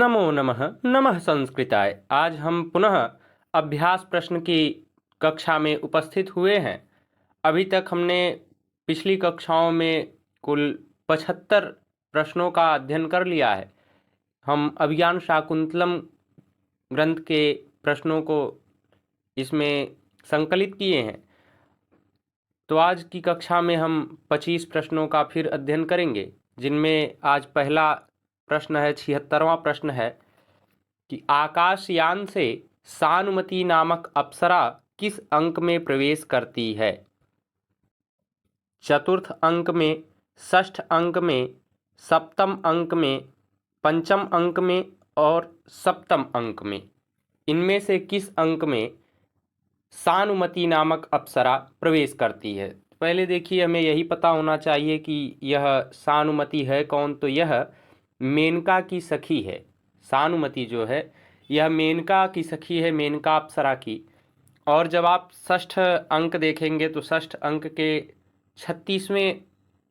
नमो नमः नमः संस्कृताय। आज हम पुनः अभ्यास प्रश्न की कक्षा में उपस्थित हुए हैं। अभी तक हमने पिछली कक्षाओं में कुल 75 प्रश्नों का अध्ययन कर लिया है। हम अभिज्ञान शाकुंतलम ग्रंथ के प्रश्नों को इसमें संकलित किए हैं। तो आज की कक्षा में हम 25 प्रश्नों का फिर अध्ययन करेंगे, जिनमें आज पहला प्रश्न है, 76वां प्रश्न है कि आकाशयान से सानुमति नामक अप्सरा किस अंक में प्रवेश करती है? चतुर्थ अंक में, षष्ठ अंक में, सप्तम अंक में, पंचम अंक में और सप्तम अंक में। इनमें से किस अंक में सानुमति नामक अप्सरा प्रवेश करती है? पहले देखिए, हमें यही पता होना चाहिए कि यह सानुमति है कौन। तो यह मेनका की सखी है। सानुमति जो है यह मेनका की सखी है, मेनका अप्सरा की। और जब आप षष्ठ अंक देखेंगे तो षष्ठ अंक के 36वें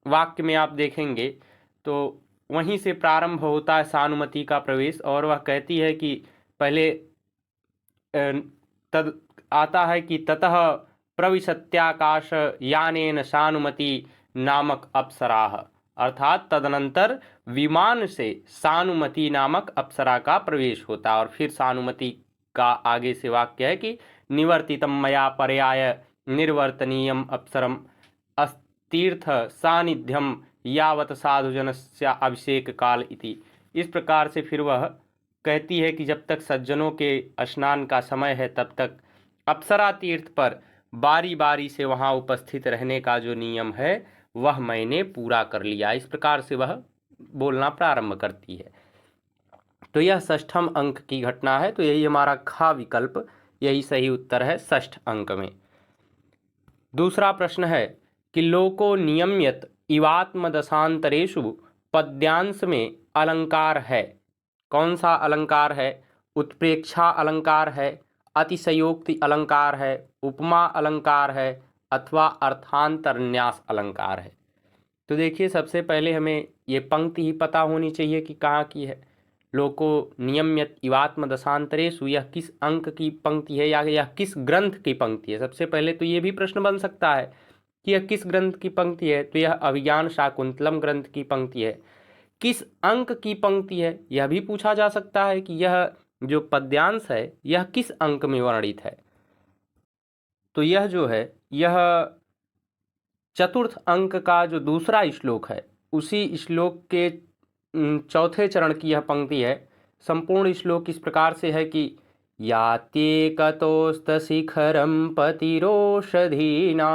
वाक्य में आप देखेंगे तो वहीं से प्रारंभ होता है सानुमति का प्रवेश। और वह कहती है कि पहले तद आता है कि ततः प्रविशत्याकाश यानेन सानुमति नामक अप्सराः, अर्थात तदनंतर विमान से सानुमति नामक अप्सरा का प्रवेश होता है। और फिर सानुमति का आगे से वाक्य है कि निवर्तितम मया पर्याय निर्वर्तनीयम अप्सरम अस्तीर्थ सानिध्यम यावत साधुजनस्य अभिषेक काल इति। इस प्रकार से फिर वह कहती है कि जब तक सज्जनों के स्नान का समय है तब तक अप्सरा तीर्थ पर बारी बारी से वहाँ उपस्थित रहने का जो नियम है वह मैंने पूरा कर लिया। इस प्रकार से वह बोलना प्रारंभ करती है। तो यह षष्ठम अंक की घटना है। तो यही हमारा खा विकल्प, यही सही उत्तर है षष्ठ अंक में। दूसरा प्रश्न है कि लोको नियम्यत इवात्मदशांतरेषु पद्यांश में अलंकार है। कौन सा अलंकार है? उत्प्रेक्षा अलंकार है, अतिशयोक्ति अलंकार है, उपमा अलंकार है अथवा अर्थांतरन्यास अलंकार है। तो देखिए, सबसे पहले हमें ये पंक्ति ही पता होनी चाहिए कि कहाँ की है। लोको नियम्यत इवात्म दशांतरेषु, यह किस अंक की पंक्ति है या यह किस ग्रंथ की पंक्ति है। सबसे पहले तो ये भी प्रश्न बन सकता है कि यह किस ग्रंथ की पंक्ति है। तो यह अभिज्ञान शाकुंतलम ग्रंथ की पंक्ति है। किस अंक की पंक्ति है यह भी पूछा जा सकता है कि यह जो पद्यांश है यह किस अंक में वर्णित है। तो यह जो है यह चतुर्थ अंक का जो दूसरा श्लोक है उसी श्लोक के चौथे चरण की यह पंक्ति है। संपूर्ण श्लोक इस प्रकार से है कि याते कतोस्त शिखरम पतिरोषधीना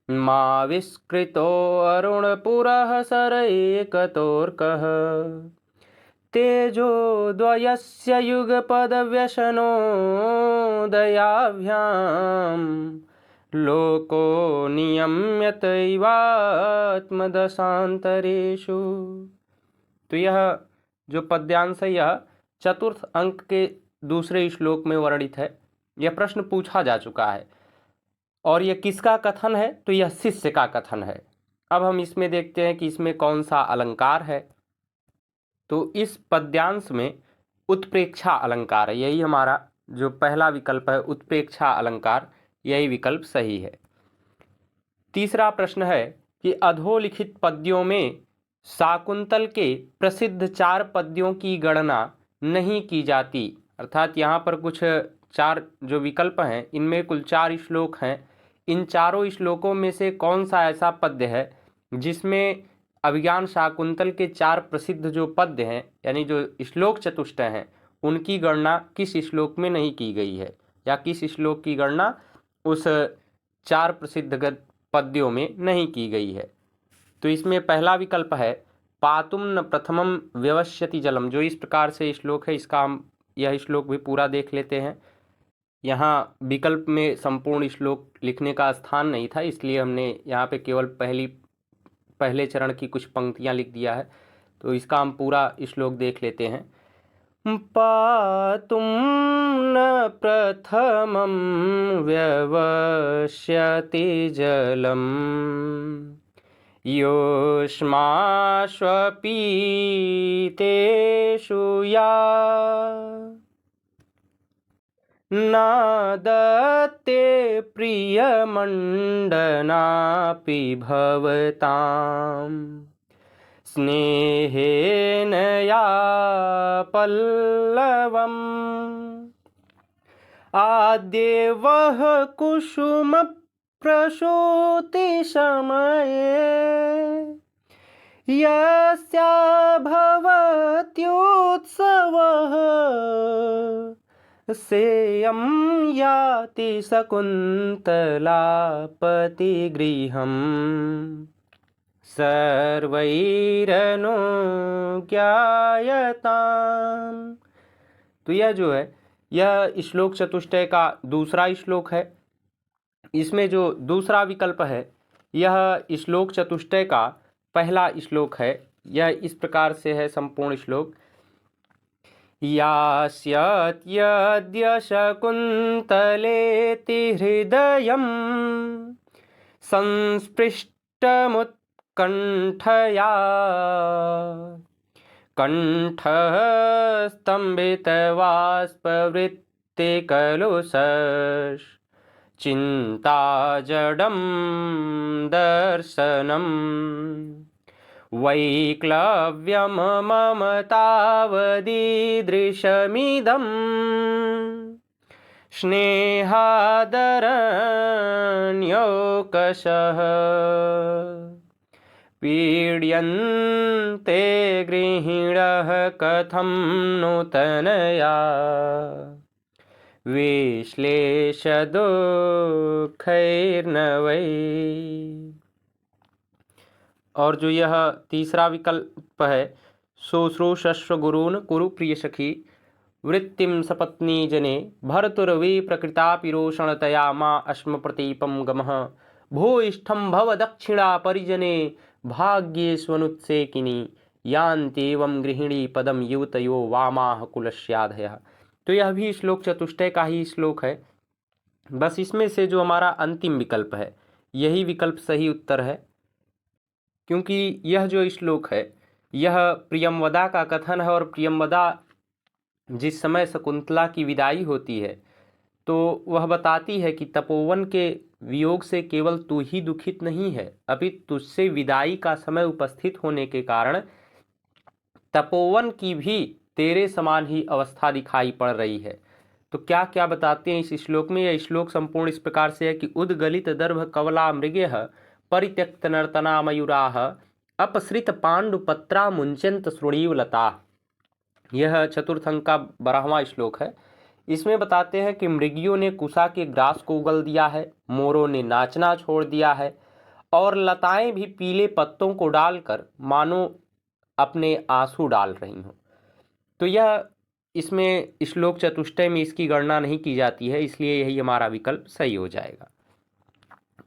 मा विस्कृतो अरुणपुरः सरएकतोर्कः तेजो द्वयस्य युगपदव्यसनो दयाभ्याम लोको नियम्यतैवात्मदशांतरेषु। तो यह जो पद्यांश है यह चतुर्थ अंक के दूसरे श्लोक में वर्णित है। यह प्रश्न पूछा जा चुका है। और यह किसका कथन है? तो यह शिष्य का कथन है। अब हम इसमें देखते हैं कि इसमें कौन सा अलंकार है। तो इस पद्यांश में उत्प्रेक्षा अलंकार है। यही हमारा जो पहला विकल्प है, उत्प्रेक्षा अलंकार, यही विकल्प सही है। तीसरा प्रश्न है कि अधोलिखित पद्यों में शाकुंतल के प्रसिद्ध 4 पद्यों की गणना नहीं की जाती। अर्थात यहाँ पर कुछ 4 जो विकल्प हैं इनमें कुल 4 श्लोक हैं। इन चारों श्लोकों में से कौन सा ऐसा पद्य है जिसमें अभिज्ञान शाकुंतल के 4 प्रसिद्ध जो पद्य हैं यानी जो श्लोक चतुष्टय हैं उनकी गणना किस श्लोक में नहीं की गई है, या किस श्लोक की गणना उस 4 प्रसिद्ध पद्यों में नहीं की गई है। तो इसमें पहला विकल्प है पातुम न प्रथमम व्यवस्यति जलम। जो इस प्रकार से श्लोक है इसका हम यह श्लोक भी पूरा देख लेते हैं। यहाँ विकल्प में संपूर्ण श्लोक लिखने का स्थान नहीं था, इसलिए हमने यहाँ पे केवल पहले चरण की कुछ पंक्तियाँ लिख दिया है। तो इसका हम पूरा श्लोक देख लेते हैं। पातुं न प्रथमं व्यवस्यति जलम् योष्माश्वपीतेषु या नादत्ते प्रियमण्डनापि भवताम् स्नेहेन या पल्लवम् आद्येवः कुसुमप्रसूतिसमये यस्या भवत्युत्सवः सेयं याति शकुन्तलापतिगृहम् सर्वैरनुज्ञायताम्। तो यह जो है यह श्लोक चतुष्टय का दूसरा श्लोक है। इसमें जो दूसरा विकल्प है यह श्लोक चतुष्टय का पहला श्लोक है। यह इस प्रकार से है संपूर्ण श्लोक। यास्यद्य शकुन्तलेति हृदयं संस्पृष्टमुत्कण्ठया कण्ठस्तम्भितवाष्पवृत्ते कलुषश्चिन्ताजडं दर्शनम् वैक्लव्यं मम तावदीदृशमिदम् स्नेहादरण्योकशः पीड्यन्ते गृहिणः कथं नूतनया विश्लेषदुःखैर्न वै। और जो यह तीसरा विकल्प है शुश्रूषस्व गुरून् कुरु प्रिय सखी वृत्तिं सपत्नी जने भर्तुर्वी प्रकृतापि रोषणतया मा अस्म प्रतीपं गमः भूयिष्ठं भव दक्षिणा परिजने भाग्येष्वनुत्सेकिनी यान्त्येवं गृहिणी पदम युवतयो वामाह कुलस्याधयः। तो यह भी श्लोक चतुष्टय का ही श्लोक है। बस इसमें से जो हमारा अंतिम विकल्प है यही विकल्प सही उत्तर है, क्योंकि यह जो श्लोक है यह प्रियंवदा का कथन है। और प्रियंवदा जिस समय शकुंतला की विदाई होती है तो वह बताती है कि तपोवन के वियोग से केवल तू ही दुखित नहीं है, अभी तुझसे विदाई का समय उपस्थित होने के कारण तपोवन की भी तेरे समान ही अवस्था दिखाई पड़ रही है। तो क्या क्या बताते हैं इस श्लोक में। यह श्लोक संपूर्ण इस प्रकार से है कि उद्गलित दर्भ कवला मृगेह परित्यक्त नर्तना मयूराह अपसृत पांडुपत्रा मुंचंत श्रोणीवलता। यह चतुर्थ अंक का 12वां श्लोक है। इसमें बताते हैं कि मृगियों ने कुशा के ग्रास को उगल दिया है, मोरों ने नाचना छोड़ दिया है और लताएं भी पीले पत्तों को डालकर मानो अपने आंसू डाल रही हों। तो यह इसमें श्लोक चतुष्टय में इसकी गणना नहीं की जाती है, इसलिए यही हमारा विकल्प सही हो जाएगा।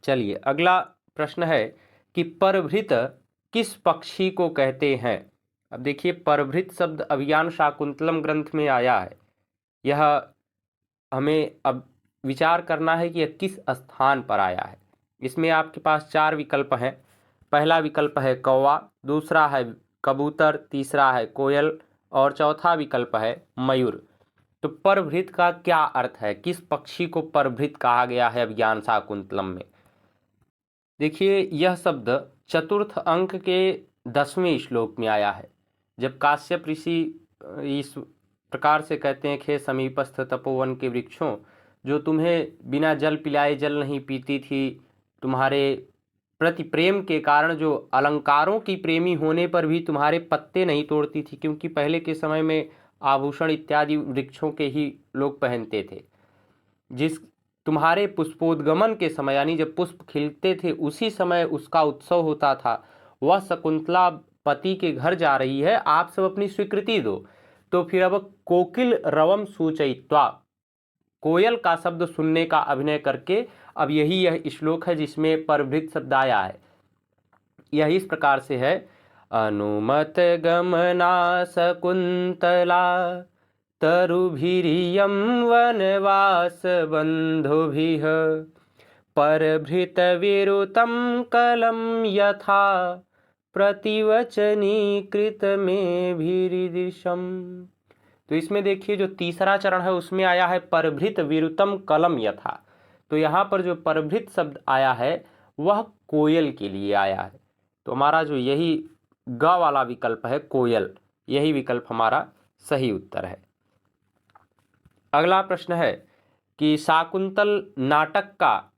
चलिए अगला प्रश्न है कि परभृत किस पक्षी को कहते हैं। अब देखिए परभृत शब्द अभिज्ञान शाकुंतलम ग्रंथ में आया है। यह हमें अब विचार करना है कि यह किस स्थान पर आया है। इसमें आपके पास 4 विकल्प हैं। पहला विकल्प है कौवा, दूसरा है कबूतर, तीसरा है कोयल और चौथा विकल्प है मयूर। तो परभृत का क्या अर्थ है, किस पक्षी को परभृत कहा गया है अभिज्ञान शाकुंतलम में। देखिए यह शब्द चतुर्थ अंक के 10वें श्लोक में आया है, जब काश्यप ऋषि इस प्रकार से कहते हैं, खे समीपस्थ तपोवन के वृक्षों जो तुम्हें बिना जल पिलाए जल नहीं पीती थी, तुम्हारे प्रति प्रेम के कारण जो अलंकारों की प्रेमी होने पर भी तुम्हारे पत्ते नहीं तोड़ती थी, क्योंकि पहले के समय में आभूषण इत्यादि वृक्षों के ही लोग पहनते थे। जिस तुम्हारे पुष्पोद्गमन के समय यानी जब पुष्प खिलते थे उसी समय उसका उत्सव होता था। वह शकुंतला पति के घर जा रही है, आप सब अपनी स्वीकृति दो। तो फिर अब कोकिल रवम सूचयित्वा, कोयल का शब्द सुनने का अभिनय करके अब यह श्लोक है जिसमें परभृत शब्द आया है। यह इस प्रकार से है, अनुमत गमना शकुंतला तरुभिरियं वनवास बंधुभिः परभृतविरुतं कलं यथा प्रतिवचनीकृतमेभिरीदृशम्। तो इसमें देखिए जो तीसरा चरण है उसमें आया है परभृत विरुतम कलम यथा। तो यहाँ पर जो परभृत शब्द आया है वह कोयल के लिए आया है। तो हमारा जो यही ग वाला विकल्प है कोयल, यही विकल्प हमारा सही उत्तर है। अगला प्रश्न है कि शाकुंतल नाटक का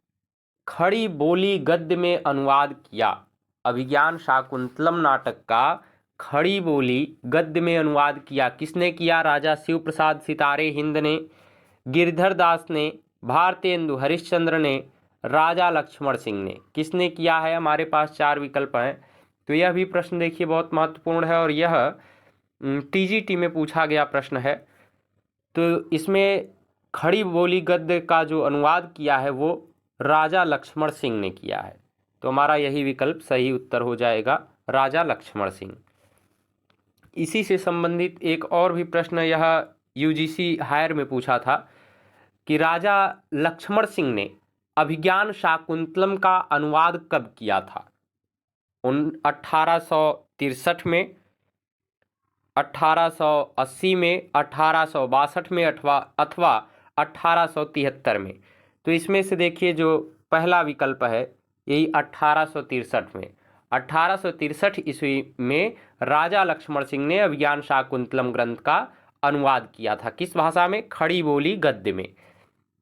खड़ी बोली गद्य में अनुवाद किया। अभिज्ञान शाकुंतलम नाटक का खड़ी बोली गद्य में अनुवाद किया किसने किया? राजा शिव प्रसाद सितारे हिंद ने, गिरधर दास ने, भारतेंदु हरिश्चंद्र ने, राजा लक्ष्मण सिंह ने। किसने किया है? हमारे पास चार विकल्प हैं। तो यह भी प्रश्न देखिए बहुत महत्वपूर्ण है और यह टीजीटी में पूछा गया प्रश्न है। तो इसमें खड़ी बोली गद्य का जो अनुवाद किया है वो राजा लक्ष्मण सिंह ने किया है। तो हमारा यही विकल्प सही उत्तर हो जाएगा, राजा लक्ष्मण सिंह। इसी से संबंधित एक और भी प्रश्न यह यूजीसी हायर में पूछा था कि राजा लक्ष्मण सिंह ने अभिज्ञान शाकुंतलम का अनुवाद कब किया था? 1863 में, 1880 में, 1862 में अथवा 1873 में। तो इसमें से देखिए जो पहला विकल्प है यही 1863 में। 1863 ईस्वी में राजा लक्ष्मण सिंह ने अभिज्ञान शाकुंतलम ग्रंथ का अनुवाद किया था। किस भाषा में? खड़ी बोली गद्य में।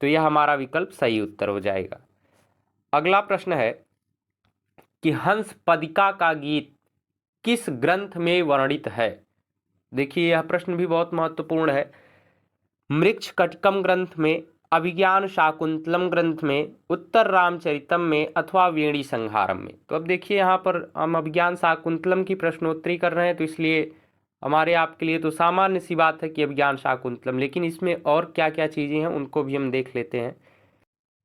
तो यह हमारा विकल्प सही उत्तर हो जाएगा। अगला प्रश्न है कि हंस पदिका का गीत किस ग्रंथ में वर्णित है? देखिए यह प्रश्न भी बहुत महत्वपूर्ण है। मृक्ष कटकम ग्रंथ में, अभिज्ञान शाकुंतलम ग्रंथ में, उत्तर रामचरितम में अथवा वेणी संहारम में। तो अब देखिए यहाँ पर हम अभिज्ञान शाकुंतलम की प्रश्नोत्तरी कर रहे हैं तो इसलिए हमारे आपके लिए तो सामान्य सी बात है कि अभिज्ञान शाकुंतलम, लेकिन इसमें और क्या क्या चीज़ें हैं उनको भी हम देख लेते हैं।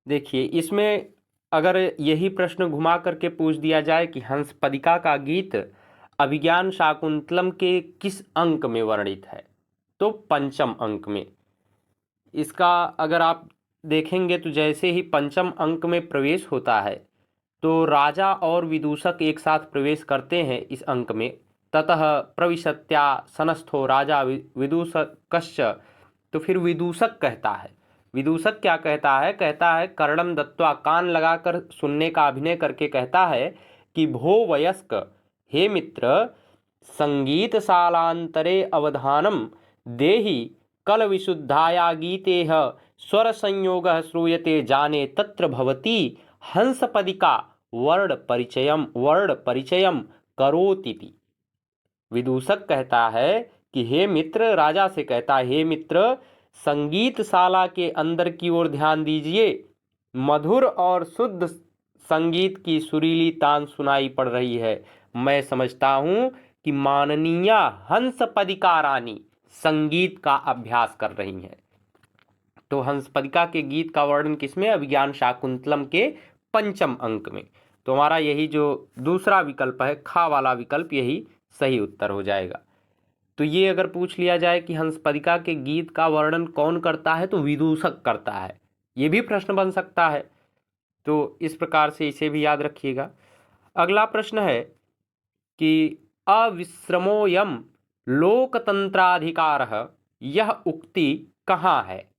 देखिए इसमें अगर यही प्रश्न घुमा करके पूछ दिया जाए कि हंस पदिका का गीत अभिज्ञान शाकुंतलम के किस अंक में वर्णित है, तो पंचम अंक में। इसका अगर आप देखेंगे तो जैसे ही पंचम अंक में प्रवेश होता है तो राजा और विदूषक एक साथ प्रवेश करते हैं इस अंक में। ततः प्रविशत्या सनस्थो राजा विदूषकश्च। तो फिर विदूषक कहता है, विदूषक क्या कहता है? कहता है कर्णम दत्वा, कान लगाकर सुनने का अभिनय करके कहता है कि भो वयस्क, हे मित्र, संगीत शालांतरे अवधानम देहि कल विशुद्धाया गीतेह स्वर संयोग श्रूयते जाने तत्र भवती हंसपदिका वर्ण परिचयम करोतीति। विदूषक कहता है कि हे मित्र, राजा से कहता है हे मित्र, संगीत शाला के अंदर की ओर ध्यान दीजिए। मधुर और शुद्ध संगीत की सुरीली तान सुनाई पड़ रही है। मैं समझता हूँ कि माननीय हंसपदिका रानी संगीत का अभ्यास कर रही हैं। तो हंसपदिका के गीत का वर्णन किसमें? अभिज्ञान शाकुंतलम के पंचम अंक में। तो हमारा यही जो दूसरा विकल्प है, खा वाला विकल्प, यही सही उत्तर हो जाएगा। तो ये अगर पूछ लिया जाए कि हंसपदिका के गीत का वर्णन कौन करता है, तो विदूषक करता है, ये भी प्रश्न बन सकता है। तो इस प्रकार से इसे भी याद रखिएगा। अगला प्रश्न है कि अविश्रमोयम लोकतंत्राधिकारः, यह उक्ति कहाँ है?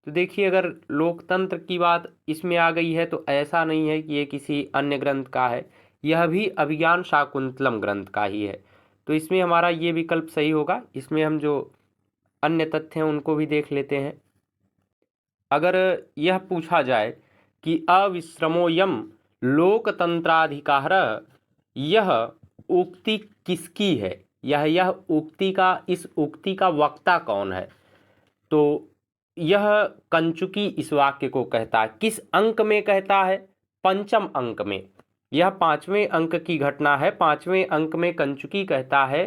तो देखिए अगर लोकतंत्र की बात इसमें आ गई है तो ऐसा नहीं है कि ये किसी अन्य ग्रंथ का है, यह भी अभिज्ञान शाकुंतलम ग्रंथ का ही है। तो इसमें हमारा ये विकल्प सही होगा। इसमें हम जो अन्य तथ्य हैं उनको भी देख लेते हैं। अगर यह पूछा जाए कि अविश्रमोयम लोकतंत्राधिकारः, यह उक्ति किसकी है, यह उक्ति का, इस उक्ति का वक्ता कौन है? तो यह कंचुकी इस वाक्य को कहता है। किस अंक में कहता है? पंचम अंक में। यह पांचवें अंक की घटना है। पांचवें अंक में कंचुकी कहता है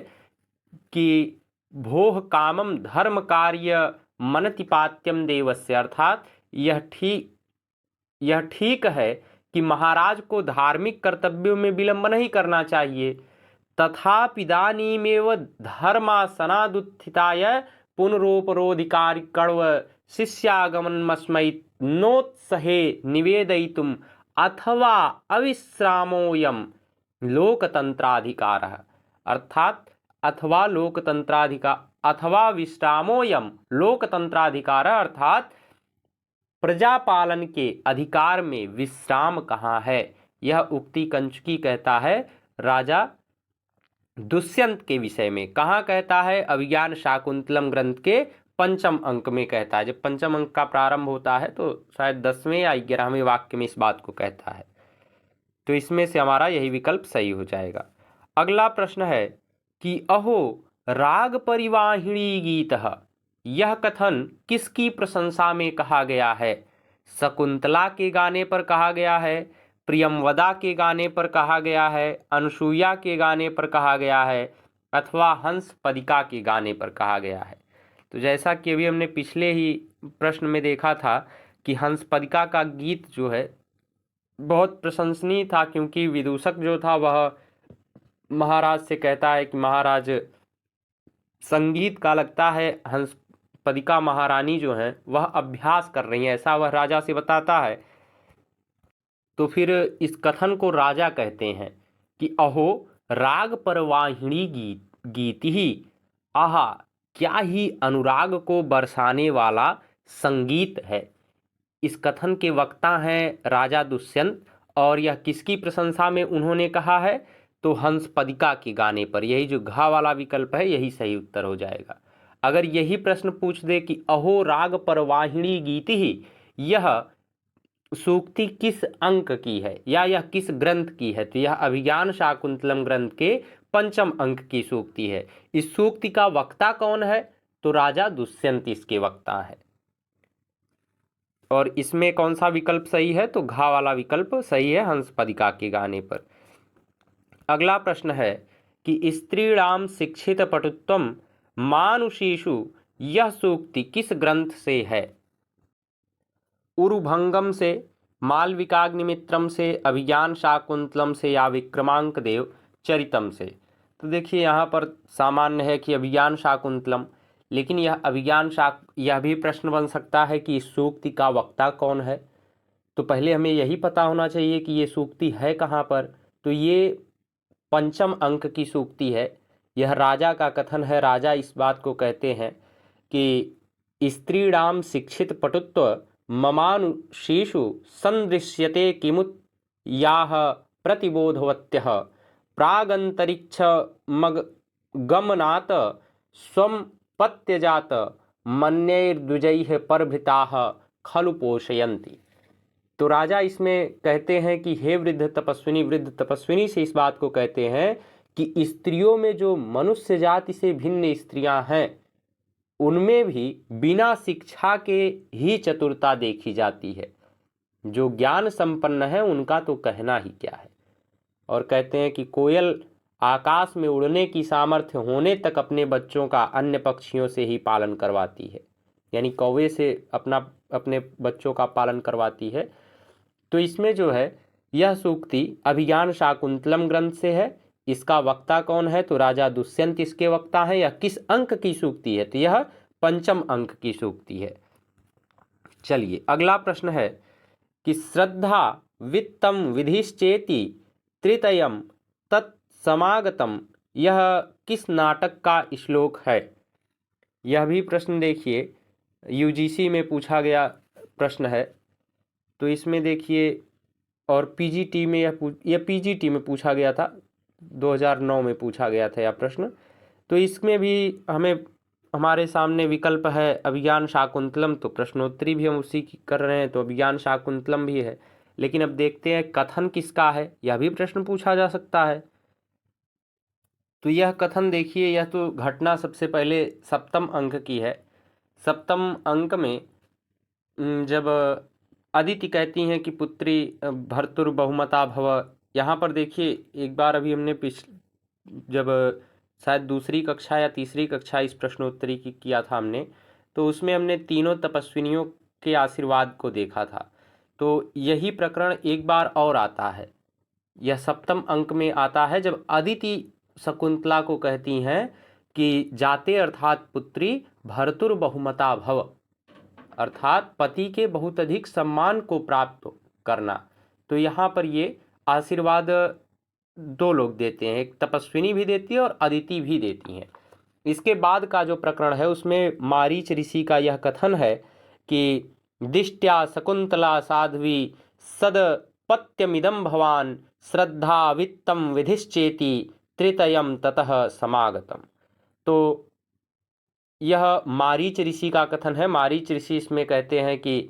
कि भोह कामम धर्म कार्य मनतिपात्यम देवस्य, अर्थात यह ठीक है कि महाराज को धार्मिक कर्तव्यों में विलंब नहीं करना चाहिए। तथापिदानीमेव धर्मासनादुत्थिताय पुनरोपरोधिकारी कण्व शिष्यागमनमस्मै नोत्सहे निवेदयितुम् अथवा अविश्रामोऽयं लोकतंत्राधिकारः। अर्थात अथवा लोकतंत्राधिकार अथवा विश्रामोऽयं लोकतंत्राधिकार, अर्थात प्रजापालन के अधिकार में विश्राम कहाँ है। यह उक्ति कंचुकी कहता है राजा दुष्यंत के विषय में। कहाँ कहता है? अभिज्ञान शाकुंतलम ग्रंथ के 5वें अंक में कहता है। जब 5वें अंक का प्रारंभ होता है तो शायद 10वें या 11वें वाक्य में इस बात को कहता है। तो इसमें से हमारा यही विकल्प सही हो जाएगा। अगला प्रश्न है कि अहो राग परिवाहिणी गीतः, यह कथन किसकी प्रशंसा में कहा गया है? शकुंतला के गाने पर कहा गया है, प्रियमवदा के गाने पर कहा गया है, अनुसूया के गाने पर कहा गया है, अथवा हंस पदिका के गाने पर कहा गया है। तो जैसा कि अभी हमने पिछले ही प्रश्न में देखा था कि हंस पदिका का गीत जो है बहुत प्रशंसनीय था, क्योंकि विदूषक जो था वह महाराज से कहता है कि महाराज संगीत का लगता है हंस पदिका महारानी जो है वह अभ्यास कर रही है, ऐसा वह राजा से बताता है। तो फिर इस कथन को राजा कहते हैं कि अहो राग परवाहिणी गीत ही, आहा क्या ही अनुराग को बरसाने वाला संगीत है। इस कथन के वक्ता हैं राजा दुष्यंत, और यह किसकी प्रशंसा में उन्होंने कहा है? तो हंस पदिका के गाने पर। यही जो घा वाला विकल्प है यही सही उत्तर हो जाएगा। अगर यही प्रश्न पूछ दे कि अहो राग परवाहिणी गीत ही, यह सूक्ति किस अंक की है या यह किस ग्रंथ की है, तो यह अभिज्ञान शाकुंतलम ग्रंथ के 5वें अंक की सूक्ति है। इस सूक्ति का वक्ता कौन है? तो राजा दुष्यंत इसके वक्ता है। और इसमें कौन सा विकल्प सही है? तो घा वाला विकल्प सही है, हंस पदिका के गाने पर। अगला प्रश्न है कि स्त्रीणाम शिक्षित पटुत्वम मानुषीषु, यह सूक्ति किस ग्रंथ से है? उरुभंगम से, मालविकाग्निमित्रम से, अभिज्ञान शाकुंतलम से, या विक्रमांक देव चरितम से। तो देखिए यहाँ पर सामान्य है कि अभिज्ञान शाकुंतलम, लेकिन यह भी प्रश्न बन सकता है कि इस सूक्ति का वक्ता कौन है। तो पहले हमें यही पता होना चाहिए कि ये सूक्ति है कहाँ पर। तो ये 5वें अंक की सूक्ति है। यह राजा का कथन है। राजा इस बात को कहते हैं कि स्त्रीणाम शिक्षित पटुत्व ममानुषीषु संदृश्यते किमुत याह प्रतिबोधवत्यः प्रागंतरिक्ष गमनात् स्वं पत्यजात मन्यैर्द्विजैः परभृताः खलु पोषयन्ति। तो राजा इसमें कहते हैं कि हे वृद्ध तपस्विनी से इस बात को कहते हैं कि स्त्रियों में जो मनुष्य जाति से भिन्न स्त्रियां हैं उनमें भी बिना शिक्षा के ही चतुरता देखी जाती है। जो ज्ञान संपन्न है उनका तो कहना ही क्या है। और कहते हैं कि कोयल आकाश में उड़ने की सामर्थ्य होने तक अपने बच्चों का अन्य पक्षियों से ही पालन करवाती है, यानी कौवे से अपने बच्चों का पालन करवाती है। तो इसमें जो है यह सूक्ति अभिज्ञान शाकुंतलम ग्रंथ से है। इसका वक्ता कौन है? तो राजा दुष्यंत इसके वक्ता है। यह किस अंक की सूक्ति है? तो यह 5वें अंक की सूक्ति है। चलिए अगला प्रश्न है कि श्रद्धा वित्तम विधिश्चेति तृतयम तत्समागतम, यह किस नाटक का श्लोक है? यह भी प्रश्न देखिए यूजीसी में पूछा गया प्रश्न है। तो इसमें देखिए, और पीजीटी में यह पीजीटी में पूछा गया था, 2009 में पूछा गया था यह प्रश्न। तो इसमें भी हमारे सामने विकल्प है अभिज्ञान शाकुंतलम, तो प्रश्नोत्तरी भी हम उसी की कर रहे हैं, तो अभिज्ञान शाकुंतलम भी है। लेकिन अब देखते हैं कथन किसका है, यह भी प्रश्न पूछा जा सकता है। तो यह कथन देखिए, यह तो घटना सबसे पहले 7वें अंक की है। 7वें अंक में जब अदिति कहती हैं कि पुत्री भर्तुर बहुमता भव, यहाँ पर देखिए एक बार अभी हमने जब शायद दूसरी कक्षा या तीसरी कक्षा इस प्रश्नोत्तरी की किया था हमने, तो उसमें हमने तीनों तपस्विनियों के आशीर्वाद को देखा था। तो यही प्रकरण एक बार और आता है, यह 7वें अंक में आता है, जब अदिति शकुंतला को कहती हैं कि जाते अर्थात पुत्री भर्तुर बहुमता भव, अर्थात पति के बहुत अधिक सम्मान को प्राप्त करना। तो यहाँ पर ये आशीर्वाद दो लोग देते हैं, एक तपस्विनी भी देती है और अदिति भी देती हैं। इसके बाद का जो प्रकरण है उसमें मारीच ऋषि का यह कथन है कि दिष्ट्या शकुंतला साध्वी सदपत्यमिदं भवान श्रद्धा वित्तम विधिश्चेति त्रितयम ततः समागतम। तो यह मारीच ऋषि का कथन है। मारीच ऋषि इसमें कहते हैं कि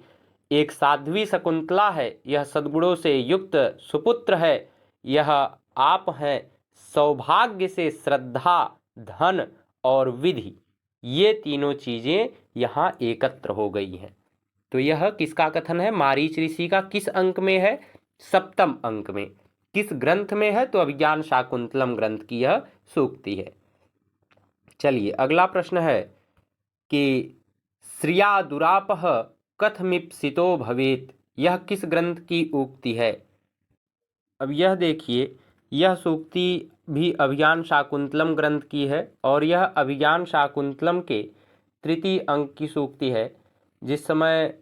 एक साध्वी शकुंतला है, यह सद्गुणों से युक्त सुपुत्र है, यह आप हैं, सौभाग्य से श्रद्धा, धन और विधि, ये तीनों चीजें यहाँ एकत्र हो गई हैं। तो यह किसका कथन है? मारीच ऋषि का। किस अंक में है? सप्तम अंक में। किस ग्रंथ में है? तो अभिज्ञान शाकुंतलम ग्रंथ की यह सूक्ति है। चलिए अगला प्रश्न है कि श्रिया दुरापह कथमिप्सितो भवेत, यह किस ग्रंथ की उक्ति है? अब यह देखिए, यह सूक्ति भी अभिज्ञान शाकुंतलम ग्रंथ की है और यह अभिज्ञान शाकुंतलम के तृतीय अंक की सूक्ति है। जिस समय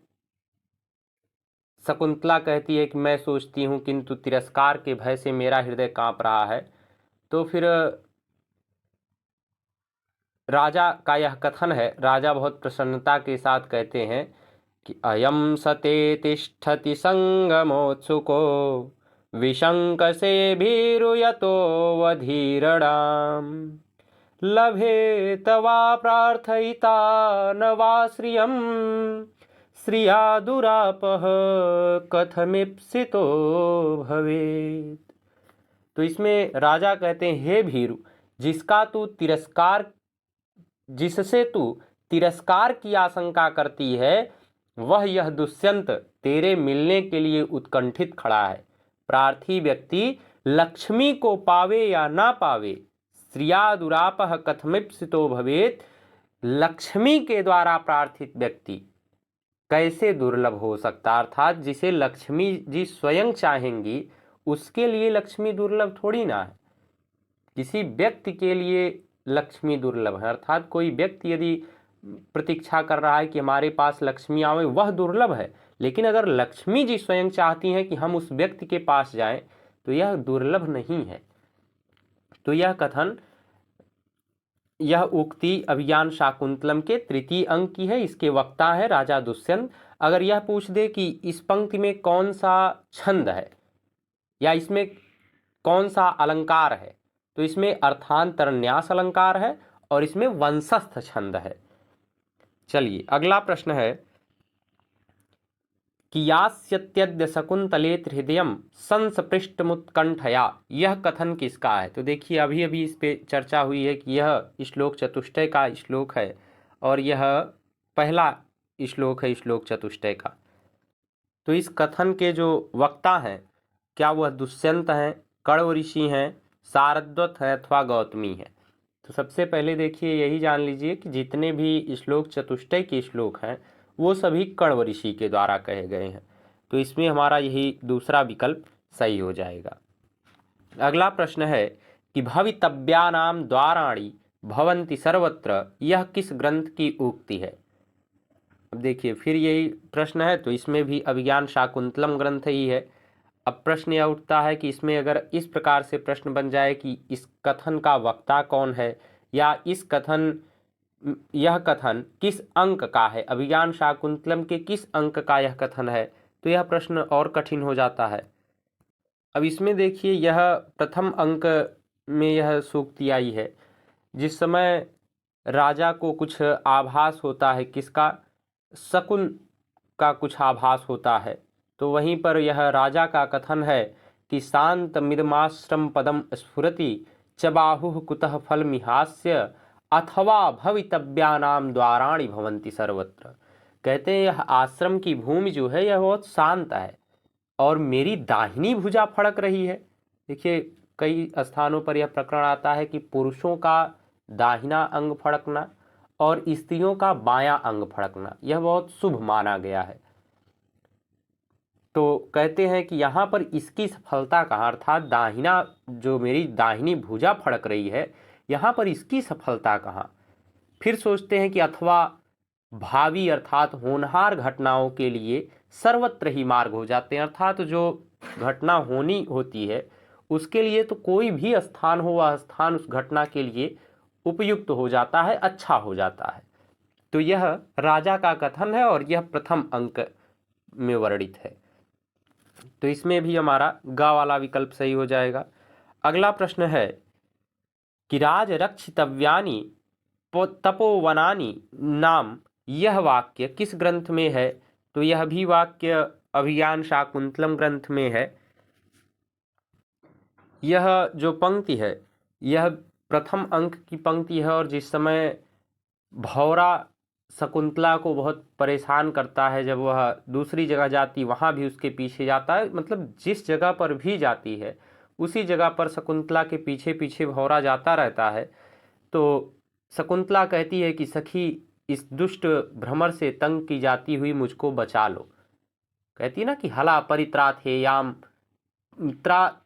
शकुंतला कहती है कि मैं सोचती हूँ किंतु तिरस्कार के भय से मेरा हृदय कांप रहा है, तो फिर राजा का यह कथन है। राजा बहुत प्रसन्नता के साथ कहते हैं कि अयम सते तिष्ठति संगमोत्सुको विशंकसे भीरुयतो वधीरणाम लभेत वा प्रार्थयिता न वा श्रियम श्रिया दुरापह कथमिप्सितो भवेत। तो इसमें राजा कहते हैं, हे भीरु, जिससे तू तिरस्कार की आशंका करती है, वह यह दुष्यंत तेरे मिलने के लिए उत्कंठित खड़ा है। प्रार्थी व्यक्ति लक्ष्मी को पावे या ना पावे, श्रिया दुरापह कथमिप्सितो भवेत, लक्ष्मी के द्वारा प्रार्थित व्यक्ति कैसे दुर्लभ हो सकता। अर्थात जिसे लक्ष्मी जी स्वयं चाहेंगी उसके लिए लक्ष्मी दुर्लभ थोड़ी ना है। किसी व्यक्ति के लिए लक्ष्मी दुर्लभ है। अर्थात कोई व्यक्ति यदि प्रतीक्षा कर रहा है कि हमारे पास लक्ष्मी आवे, वह दुर्लभ है। लेकिन अगर लक्ष्मी जी स्वयं चाहती हैं कि हम उस व्यक्ति के पास जाएं, तो यह दुर्लभ नहीं है। तो यह कथन, यह उक्ति अभिज्ञान शाकुंतलम के तृतीय अंक की है। इसके वक्ता है राजा दुष्यंत। अगर यह पूछ दे कि इस पंक्ति में कौन सा छंद है या इसमें कौन सा अलंकार है, तो इसमें अर्थांतर न्यास अलंकार है और इसमें वंशस्थ छंद है। चलिए अगला प्रश्न है कि यास्यत्यद्य शकुंतले हृदयम संस्पृष्टमुत्कंठया, यह कथन किसका है? तो देखिए अभी अभी इस पे चर्चा हुई है कि यह श्लोक चतुष्टय का श्लोक है और यह पहला श्लोक है श्लोक चतुष्टय का। तो इस कथन के जो वक्ता हैं, क्या वह दुष्यंत हैं, कण्व ऋषि हैं, शारद्वत है अथवा गौतमी है? तो सबसे पहले देखिए यही जान लीजिए कि जितने भी श्लोक चतुष्टय के श्लोक हैं वो सभी कण्व ऋषि के द्वारा कहे गए हैं। तो इसमें हमारा यही दूसरा विकल्प सही हो जाएगा। अगला प्रश्न है कि भवितव्यानाम द्वाराणि भवन्ति सर्वत्र, यह किस ग्रंथ की उक्ति है? अब देखिए फिर यही प्रश्न है, तो इसमें भी अभिज्ञान शाकुंतलम ग्रंथ ही है। अब प्रश्न यह उठता है कि इसमें अगर इस प्रकार से प्रश्न बन जाए कि इस कथन का वक्ता कौन है या यह कथन किस अंक का है, अभिज्ञान शाकुंतलम के किस अंक का यह कथन है, तो यह प्रश्न और कठिन हो जाता है। अब इसमें देखिए यह प्रथम अंक में यह सूक्ति आई है। जिस समय राजा को कुछ आभास होता है, किसका? शकुन का कुछ आभास होता है, तो वहीं पर यह राजा का कथन है कि शांत मिदमाश्रम पदम स्फुरति च बाहुः कुतः फलमिहास्य अथवा भवितव्यानाम द्वाराणि भवन्ति सर्वत्र। कहते हैं यह आश्रम की भूमि जो है यह बहुत शांत है और मेरी दाहिनी भुजा फड़क रही है। देखिए कई स्थानों पर यह प्रकरण आता है कि पुरुषों का दाहिना अंग फड़कना और स्त्रियों का बायां अंग फड़कना यह बहुत शुभ माना गया है। तो कहते हैं कि यहाँ पर इसकी सफलता कहाँ, अर्थात दाहिना जो मेरी दाहिनी भुजा फड़क रही है यहाँ पर इसकी सफलता कहाँ? फिर सोचते हैं कि अथवा भावी अर्थात होनहार घटनाओं के लिए सर्वत्र ही मार्ग हो जाते हैं। अर्थात जो घटना होनी होती है उसके लिए तो कोई भी स्थान हो, वह स्थान उस घटना के लिए उपयुक्त हो जाता है, अच्छा हो जाता है। तो यह राजा का कथन है और यह प्रथम अंक में वर्णित है। तो इसमें भी हमारा गा वाला विकल्प सही हो जाएगा। अगला प्रश्न है कि राज रक्षितव्यानि तपोवनानि नाम, यह वाक्य किस ग्रंथ में है? तो यह भी वाक्य अभिज्ञान शाकुंतलम ग्रंथ में है। यह जो पंक्ति है यह प्रथम अंक की पंक्ति है और जिस समय भौरा शकुंतला को बहुत परेशान करता है, जब वह दूसरी जगह जाती वहाँ भी उसके पीछे जाता है, मतलब जिस जगह पर भी जाती है उसी जगह पर शकुंतला के पीछे पीछे भौरा जाता रहता है। तो शकुंतला कहती है कि सखी, इस दुष्ट भ्रमर से तंग की जाती हुई मुझको बचा लो। कहती है ना कि हला परित्राथेयाम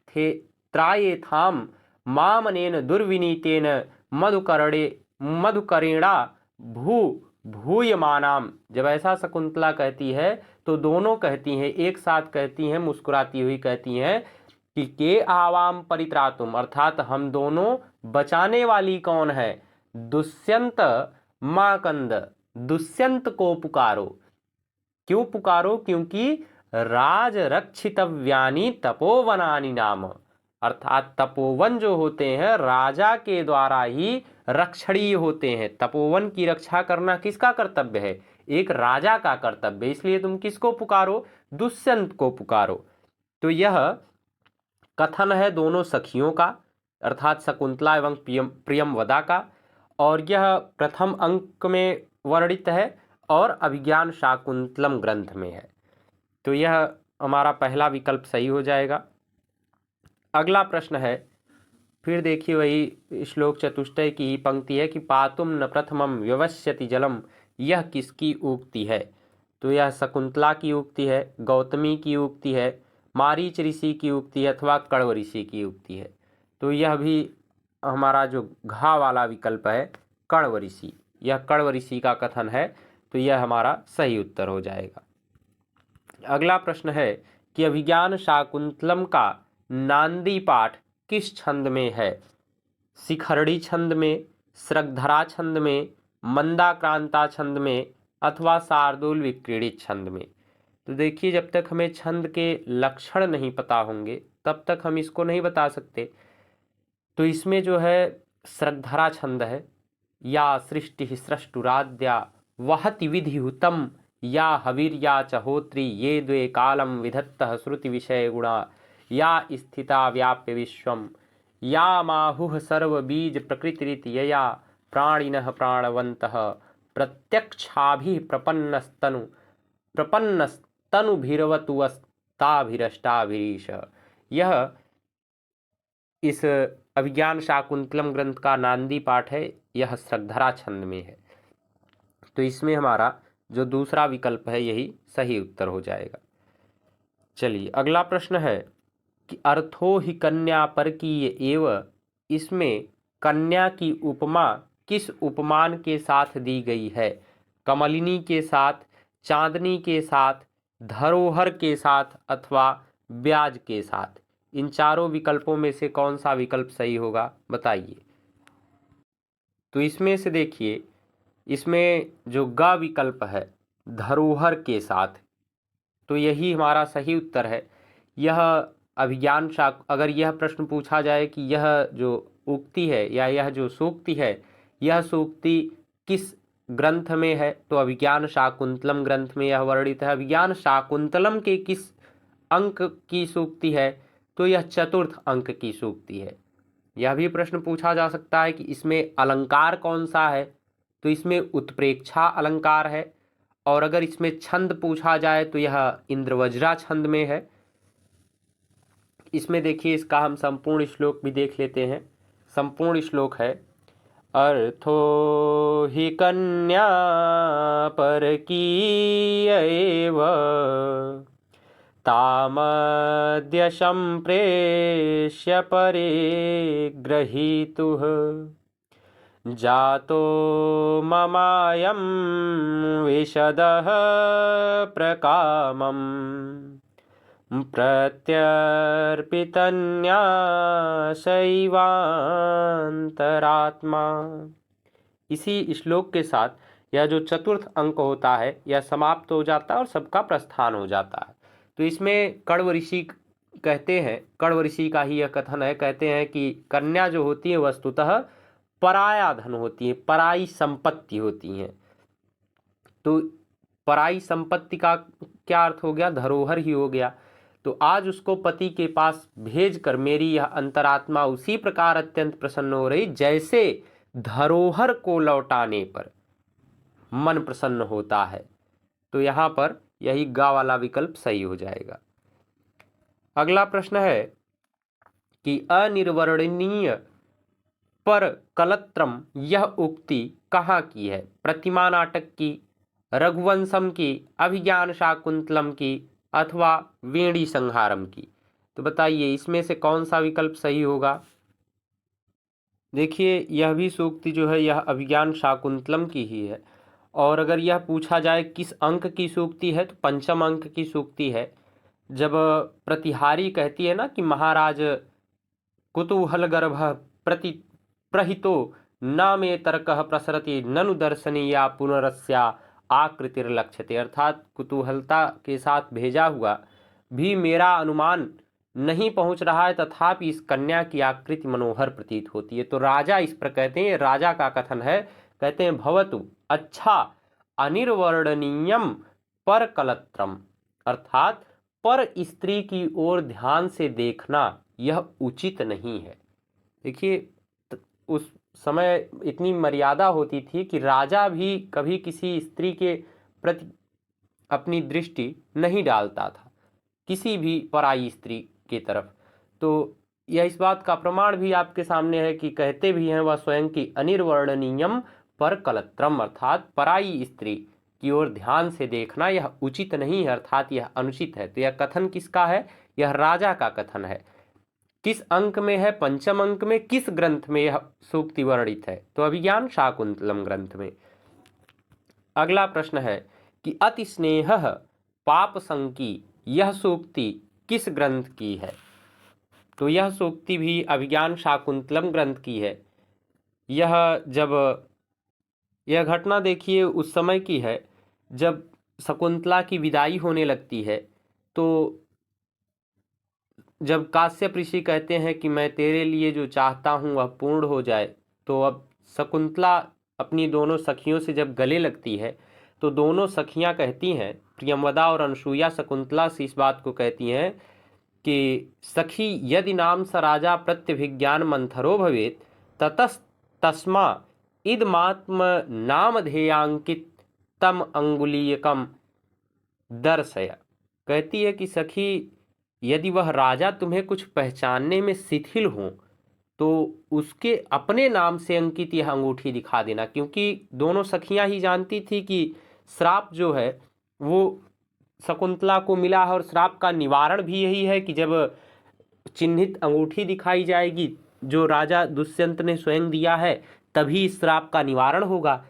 थे त्राये थाम मामनेन दुर्विनीतेन मधुकरेणा भू भूयमानाम। जब ऐसा शकुंतला कहती है तो दोनों कहती हैं, एक साथ कहती हैं, मुस्कुराती हुई कहती हैं कि के आवाम परित्रातुम, अर्थात हम दोनों बचाने वाली कौन है? दुष्यंत माकंद, दुष्यंत को पुकारो। क्यों पुकारो? क्योंकि राज रक्षितव्यानि तपोवनानि नाम, अर्थात तपोवन जो होते हैं राजा के द्वारा ही रक्षणीय होते हैं। तपोवन की रक्षा करना किसका कर्तव्य है? एक राजा का कर्तव्य। इसलिए तुम किसको पुकारो? दुष्यंत को पुकारो। तो यह कथन है दोनों सखियों का, अर्थात शकुंतला एवं प्रियमवदा का, और यह प्रथम अंक में वर्णित है और अभिज्ञान शाकुंतलम ग्रंथ में है। तो यह हमारा पहला विकल्प सही हो जाएगा। अगला प्रश्न है, फिर देखिए वही श्लोक चतुष्टय की ही पंक्ति है कि पातुम न प्रथमम व्यवस्यति जलम, यह किसकी उक्ति है? तो यह शकुंतला की उक्ति है, गौतमी की उक्ति है, मारीच ऋषि की उक्ति है अथवा कण्व ऋषि की उक्ति है। तो यह भी हमारा जो घा वाला विकल्प है कण्व ऋषि, यह कण्व ऋषि का कथन है। तो यह हमारा सही उत्तर हो जाएगा। अगला प्रश्न है कि अभिज्ञान शाकुंतलम का नांदी पाठ किस छंद में है? शिखरड़ी छंद में, श्रगधरा छंद में, मंदाक्रांता छंद में अथवा शार्दूल विक्रीडित छंद में। तो देखिए, जब तक हमें छंद के लक्षण नहीं पता होंगे तब तक हम इसको नहीं बता सकते। तो इसमें जो है श्रगधरा छंद है, या सृष्टि सृष्टुराद्या वहति विधिहुतम या हवीर्या च होत्री ये द्वे कालम विधत्तः श्रुति विषय गुणा या स्थिता व्याप्य विश्वम या माहुः सर्वबीज प्रकृतिरिति यया प्राणिनः प्राणवन्तः प्रत्यक्षाभिः प्रपन्नस्तनुभिरवतुस्ताभिरष्टाभिरीश। यह इस अभिज्ञान शाकुंतलम ग्रंथ का नांदी पाठ है, यह श्रगधरा छंद में है। तो इसमें हमारा जो दूसरा विकल्प है यही सही उत्तर हो जाएगा। चलिए अगला प्रश्न है कि अर्थो ही कन्या परकीय एव, इसमें कन्या की उपमा किस उपमान के साथ दी गई है? कमलिनी के साथ, चांदनी के साथ, धरोहर के साथ अथवा ब्याज के साथ। इन चारों विकल्पों में से कौन सा विकल्प सही होगा बताइए। तो इसमें से देखिए, इसमें जो ग विकल्प है धरोहर के साथ, तो यही हमारा सही उत्तर है। यह अभिज्ञान शाक, अगर यह प्रश्न पूछा जाए कि यह जो उक्ति है या यह जो सूक्ति है, यह सूक्ति किस ग्रंथ में है, तो अभिज्ञान शाकुंतलम ग्रंथ में यह वर्णित है। अभिज्ञान शाकुंतलम के किस अंक की सूक्ति है? तो यह चतुर्थ अंक की सूक्ति है। यह भी प्रश्न पूछा जा सकता है कि इसमें अलंकार कौन सा है, तो इसमें उत्प्रेक्षा अलंकार है। और अगर इसमें छंद पूछा जाए तो यह इंद्रवज्रा छंद में है। इसमें देखिए, इसका हम संपूर्ण श्लोक भी देख लेते हैं। संपूर्ण श्लोक है, अर्थो हि कन्या परकीय एव तामद्य संप्रेष्य परे ग्रहीतुः जातो ममायं अन्वेषदः प्रकामम् प्रत्यर्पितन्यासैवान्तरात्मा। इसी श्लोक के साथ यह जो चतुर्थ अंक होता है यह समाप्त हो जाता है और सबका प्रस्थान हो जाता है। तो इसमें कण्व ऋषि कहते हैं, कण्व ऋषि का ही यह कथन है, कहते हैं कि कन्या जो होती है वस्तुतः पराया धन होती है, पराई संपत्ति होती है। तो पराई संपत्ति का क्या अर्थ हो गया? धरोहर ही हो गया। तो आज उसको पति के पास भेज कर मेरी यह अंतरात्मा उसी प्रकार अत्यंत प्रसन्न हो रही जैसे धरोहर को लौटाने पर मन प्रसन्न होता है। तो यहाँ पर यही गा वाला विकल्प सही हो जाएगा। अगला प्रश्न है कि अनिर्वर्णनीय पर कलत्रम यह उक्ति कहाँ की है? प्रतिमा नाटक की, रघुवंशम की, अभिज्ञान शाकुंतलम की अथवा वेणी संहारम की? तो बताइए इसमें से कौन सा विकल्प सही होगा? देखिए यह भी सूक्ति जो है यह अभिज्ञान शाकुंतलम की ही है। और अगर यह पूछा जाए किस अंक की सूक्ति है तो पंचम अंक की सूक्ति है। जब प्रतिहारी कहती है ना कि महाराज कुतूहलगर्भ प्रति प्रहितो न मे तर्कः प्रसरति ननु दर्शनीया पुनरस्या आकृतिर्लक्ष्यते, अर्थात कुतूहलता के साथ भेजा हुआ भी मेरा अनुमान नहीं पहुंच रहा है तथापि इस कन्या की आकृति मनोहर प्रतीत होती है। तो राजा इस पर कहते हैं, राजा का कथन है, कहते हैं भवतु अच्छा अनिर्वर्णनीयम पर कलत्रम, अर्थात पर स्त्री की ओर ध्यान से देखना यह उचित नहीं है। देखिए उस समय इतनी मर्यादा होती थी कि राजा भी कभी किसी स्त्री के प्रति अपनी दृष्टि नहीं डालता था, किसी भी पराई स्त्री की तरफ। तो यह इस बात का प्रमाण भी आपके सामने है कि कहते भी हैं वह स्वयं की अनिर्वर्णनीयम पर कलत्रम, अर्थात पराई स्त्री की ओर ध्यान से देखना यह उचित नहीं है, अर्थात यह अनुचित है। तो यह कथन किसका है? यह राजा का कथन है। किस अंक में है? पंचम अंक में। किस ग्रंथ में यह सूक्ति वर्णित है? तो अभिज्ञान शाकुंतलम ग्रंथ में। अगला प्रश्न है कि अति स्नेह पाप संकी यह सूक्ति किस ग्रंथ की है? तो यह सूक्ति भी अभिज्ञान शाकुंतलम ग्रंथ की है। यह घटना देखिए उस समय की है जब शकुंतला की विदाई होने लगती है। तो जब काश्यप ऋषि कहते हैं कि मैं तेरे लिए जो चाहता हूँ वह पूर्ण हो जाए, तो अब शकुंतला अपनी दोनों सखियों से जब गले लगती है तो दोनों सखियाँ कहती हैं, प्रियंवदा और अनसुईया शकुंतला से इस बात को कहती हैं कि सखी यदि नाम स राजा प्रत्यभिज्ञान मंथरो भवेत ततस्तस्मा इदमात्म नामधेयांकित तम अंगुलीयकम दर्शय। कहती है कि सखी यदि वह राजा तुम्हें कुछ पहचानने में शिथिल हो तो उसके अपने नाम से अंकित यह अंगूठी दिखा देना, क्योंकि दोनों सखियां ही जानती थी कि श्राप जो है वो शकुंतला को मिला है और श्राप का निवारण भी यही है कि जब चिन्हित अंगूठी दिखाई जाएगी जो राजा दुष्यंत ने स्वयं दिया है तभी इस श्राप का निवारण होगा।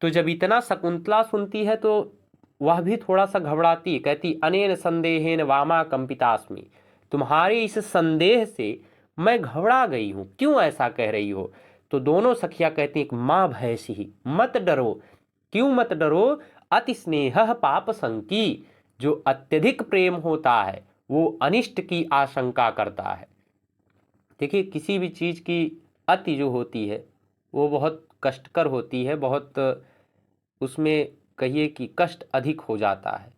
तो जब इतना शकुंतला सुनती है तो वह भी थोड़ा सा घबराती, कहती अनेन संदेहेन वामा कंपितास्मि, तुम्हारे इस संदेह से मैं घबरा गई हूँ, क्यों ऐसा कह रही हो? तो दोनों सखियां कहती हैं माँ भयसी, मत डरो। क्यों मत डरो? अति स्नेह पाप संकी, जो अत्यधिक प्रेम होता है वो अनिष्ट की आशंका करता है। देखिए किसी भी चीज की अति जो होती है वो बहुत कष्टकर होती है, बहुत उसमें कहिए कि कष्ट अधिक हो जाता है।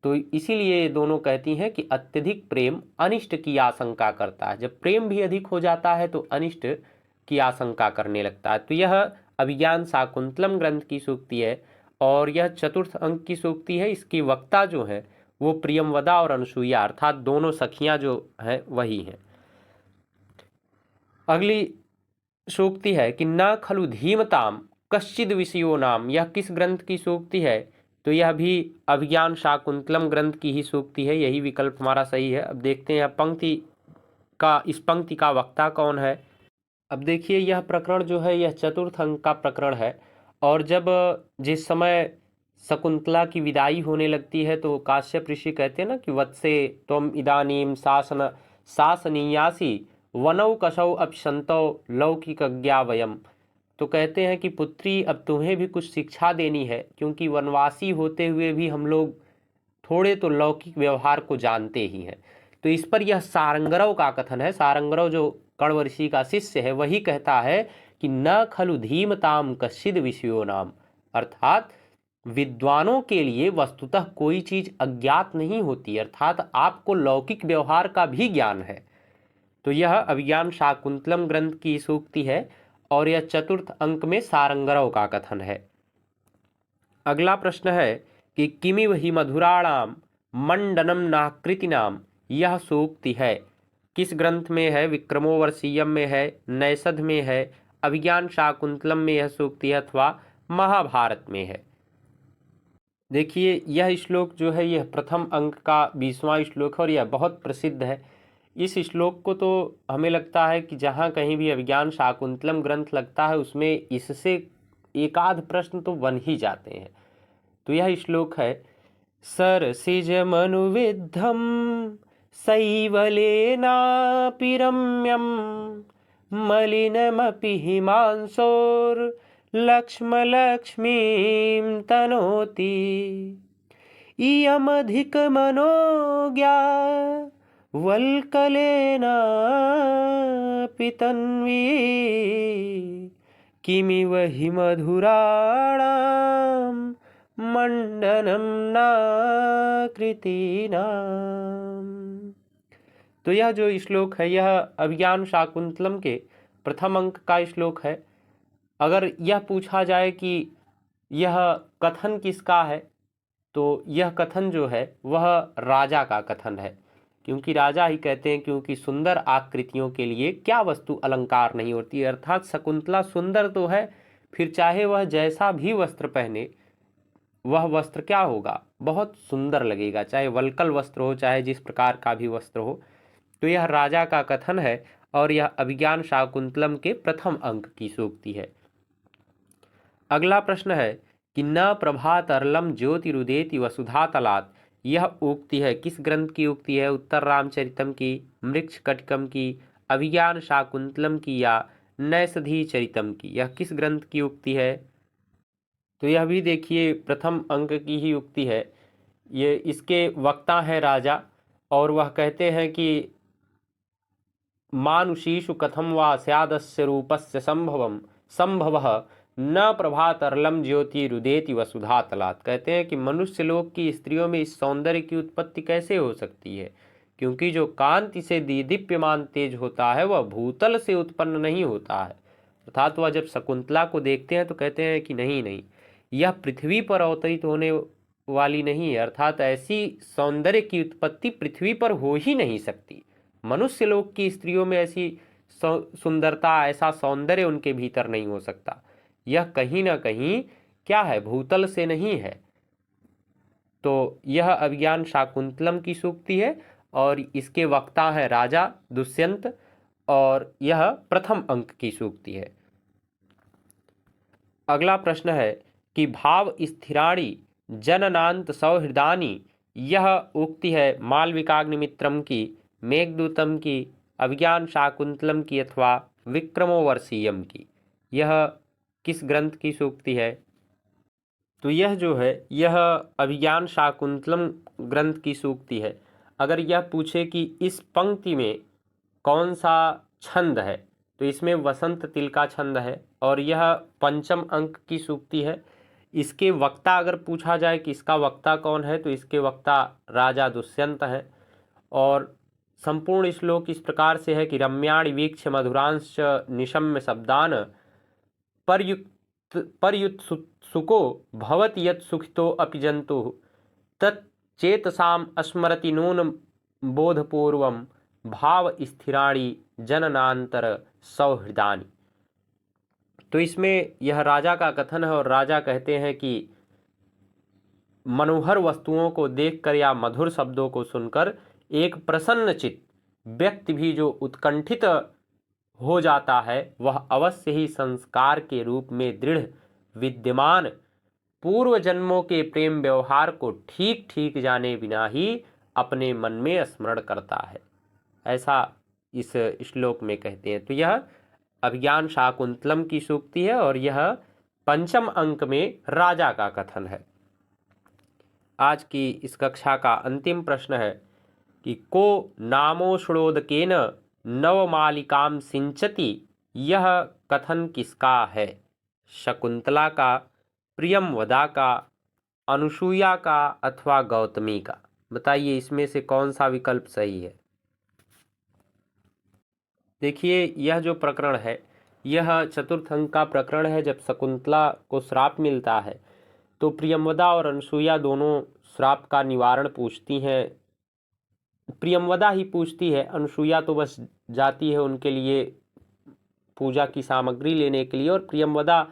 तो इसीलिए ये दोनों कहती हैं कि अत्यधिक प्रेम अनिष्ट की आशंका करता है। जब प्रेम भी अधिक हो जाता है तो अनिष्ट की आशंका करने लगता है। तो यह अभिज्ञान शाकुंतलम ग्रंथ की सूक्ति है और यह चतुर्थ अंक की सूक्ति है। इसकी वक्ता जो है वो प्रियंवदा और अनसुईया अर्थात दोनों सखियां जो हैं वही हैं। अगली सूक्ति है कि न खलु धीमताम कश्चिद विषयो नाम, यह किस ग्रंथ की सूक्ति है? तो यह भी अभिज्ञान शाकुंतलम ग्रंथ की ही सूक्ति है, यही विकल्प हमारा सही है। अब देखते हैं इस पंक्ति का वक्ता कौन है। अब देखिए यह प्रकरण जो है यह चतुर्थ अंक का प्रकरण है और जब जिस समय शकुंतला की विदाई होने लगती है तो काश्यप ऋषि कहते हैं ना कि वत्से त्वम इदानीम शासनीयासी वनौ कसौ अपशंतौ लौकिकज्ञा वयम। तो कहते हैं कि पुत्री अब तुम्हें भी कुछ शिक्षा देनी है, क्योंकि वनवासी होते हुए भी हम लोग थोड़े तो लौकिक व्यवहार को जानते ही हैं। तो इस पर यह सारंगरव का कथन है। सारंगरव जो कण्व ऋषि का शिष्य है वही कहता है कि न खलु धीमताम कश्चिद विषयो नाम, अर्थात विद्वानों के लिए वस्तुतः कोई चीज अज्ञात नहीं होती, अर्थात आपको लौकिक व्यवहार का भी ज्ञान है। तो यह अभिज्ञान शाकुंतलम ग्रंथ की सूक्ति है और यह चतुर्थ अंक में सारंगरव का कथन है। अगला प्रश्न है कि किमिव हि मधुराणाम मंडनम नाकृतिनाम, यह सूक्ति है किस ग्रंथ में है? विक्रमोर्वशीयम में है, नैषध में है, अभिज्ञान शाकुंतलम में यह सूक्ति है, अथवा महाभारत में है। देखिए यह श्लोक जो है यह प्रथम अंक का 20वां श्लोक है और यह बहुत प्रसिद्ध है। इस श्लोक को तो हमें लगता है कि जहाँ कहीं भी अभिज्ञान शाकुंतलम ग्रंथ लगता है उसमें इससे एकाध प्रश्न तो बन ही जाते हैं। तो यह श्लोक है, सरसिजमनुविद्धं शैवलेनापि रम्यं मलिनमपि हिमांशोर्लक्ष्मलक्ष्मीं तनोति इयमधिकमनोज्ञा वल्कलेनापि तन्वी किमिव हि मधुराणां मंडनम नाकृतीनाम। तो यह जो श्लोक है यह अभिज्ञान शाकुंतलम के प्रथम अंक का श्लोक है। अगर यह पूछा जाए कि यह कथन किसका है, तो यह कथन जो है वह राजा का कथन है, क्योंकि राजा ही कहते हैं क्योंकि सुंदर आकृतियों के लिए क्या वस्तु अलंकार नहीं होती, अर्थात शकुंतला सुंदर तो है, फिर चाहे वह जैसा भी वस्त्र पहने वह वस्त्र क्या होगा, बहुत सुंदर लगेगा, चाहे वल्कल वस्त्र हो चाहे जिस प्रकार का भी वस्त्र हो। तो यह राजा का कथन है और यह अभिज्ञान शाकुंतलम के प्रथम अंक की सूक्ति है। अगला प्रश्न है कि न प्रभातरलम ज्योतिरुदेति वसुधा तलात्, यह उक्ति है किस ग्रंथ की उक्ति है? उत्तर रामचरितम की, मृक्षकटिकम की, अभिज्ञान शाकुंतलम की या नैषधी चरितम की? यह किस ग्रंथ की उक्ति है? तो यह भी देखिए प्रथम अंक की ही उक्ति है। ये इसके वक्ता हैं राजा और वह कहते हैं कि मानुषीषु कथम वा स्यादस्य रूपस्य संभवः न प्रभातरलम ज्योतिरुदेति वसुधा तलात्। कहते हैं कि मनुष्य लोक की स्त्रियों में इस सौंदर्य की उत्पत्ति कैसे हो सकती है, क्योंकि जो कांति से दीदीप्यमान तेज होता है वह भूतल से उत्पन्न नहीं होता है। अर्थात वह जब शकुंतला को देखते हैं तो कहते हैं कि नहीं, यह पृथ्वी पर अवतरित होने वाली नहीं है, अर्थात ऐसी सौंदर्य की उत्पत्ति पृथ्वी पर हो ही नहीं सकती। मनुष्य लोक की स्त्रियों में ऐसी सुंदरता, ऐसा सौंदर्य उनके भीतर नहीं हो सकता। यह कहीं ना कहीं क्या है, भूतल से नहीं है। तो यह अभिज्ञान शाकुंतलम की सूक्ति है और इसके वक्ता है राजा दुष्यंत और यह प्रथम अंक की सूक्ति है। अगला प्रश्न है कि भाव स्थिराणि जननांत सौहृदानी, यह उक्ति है मालविकाग्निमित्रम की, मेघदूतम की, अभिज्ञान शाकुंतलम की अथवा विक्रमोर्वशीयम की? यह किस ग्रंथ की सूक्ति है? तो यह जो है यह अभिज्ञान शाकुंतलम ग्रंथ की सूक्ति है। अगर यह पूछे कि इस पंक्ति में कौन सा छंद है, तो इसमें वसंत तिल का छंद है और यह पंचम अंक की सूक्ति है। इसके वक्ता अगर पूछा जाए कि इसका वक्ता कौन है, तो इसके वक्ता राजा दुष्यंत हैं। और संपूर्ण श्लोक इस प्रकार से है कि रम्याणि वीक्ष मधुरांश निशम्य शब्दान पर्युत्सुको भवति यत् सुखितो अपि जन्तुः तच्चेतसाम् स्मरति नूनं बोधपूर्वं भाव स्थिराणि जननांतर सौहृदानि। तो इसमें यह राजा का कथन है और राजा कहते हैं कि मनोहर वस्तुओं को देखकर या मधुर शब्दों को सुनकर एक प्रसन्नचित्त व्यक्ति भी जो उत्कंठित हो जाता है वह अवश्य ही संस्कार के रूप में दृढ़ विद्यमान पूर्व जन्मों के प्रेम व्यवहार को ठीक ठीक जाने बिना ही अपने मन में स्मरण करता है, ऐसा इस श्लोक में कहते हैं। तो यह अभिज्ञान शाकुंतलम की सूक्ति है और यह पंचम अंक में राजा का कथन है। आज की इस कक्षा का अंतिम प्रश्न है कि को नामोषणोदकेन नवमालिकाम सिंचति, यह कथन किसका है? शकुंतला का, प्रियंवदा का, अनुसूया का अथवा गौतमी का? बताइए इसमें से कौन सा विकल्प सही है। देखिए यह जो प्रकरण है यह चतुर्थ अंक का प्रकरण है। जब शकुंतला को श्राप मिलता है तो प्रियंवदा और अनुसूया दोनों श्राप का निवारण पूछती हैं। प्रियंवदा ही पूछती है, अनुसूया तो बस जाती है उनके लिए पूजा की सामग्री लेने के लिए, और प्रियंवदा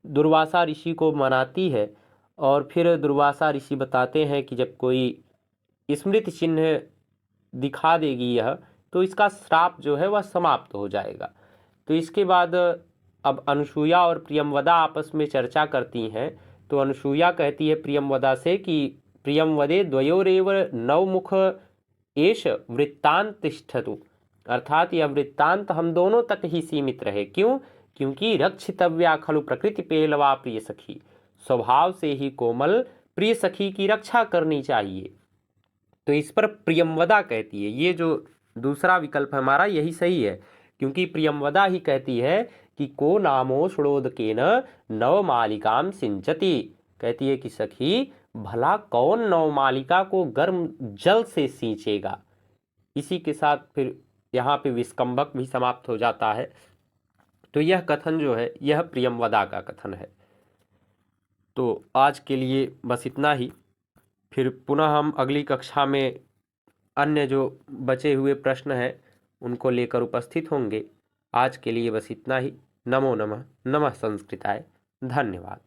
दुर्वासा ऋषि को मनाती है। और फिर दुर्वासा ऋषि बताते हैं कि जब कोई स्मृति चिन्ह दिखा देगी यह, तो इसका श्राप जो है वह समाप्त हो जाएगा। तो इसके बाद अब अनुसूया और प्रियंवदा आपस में चर्चा करती हैं। तो अनुसूया कहती है प्रियंवदा से कि प्रियंवदे द्वयोरेव नवमुख एष वृत्तांत तिष्ठतु, अर्थात यह वृत्तांत हम दोनों तक ही सीमित रहे। क्यों? क्योंकि रक्षितव्या खलु प्रकृति पेलवा प्रिय सखी, स्वभाव से ही कोमल प्रिय सखी की रक्षा करनी चाहिए। तो इस पर प्रियंवदा कहती है, ये जो दूसरा विकल्प हमारा यही सही है, क्योंकि प्रियंवदा ही कहती है कि को नामो षडोदकेन नवमालिकाम सिंचति, कहती है कि सखी भला कौन नवमालिका को गर्म जल से सींचेगा। इसी के साथ फिर यहाँ पे विस्कंभक भी समाप्त हो जाता है। तो यह कथन जो है यह प्रियंवदा का कथन है। तो आज के लिए बस इतना ही। फिर पुनः हम अगली कक्षा में अन्य जो बचे हुए प्रश्न हैं उनको लेकर उपस्थित होंगे। आज के लिए बस इतना ही। नमो नमः। नमः संस्कृताय। धन्यवाद।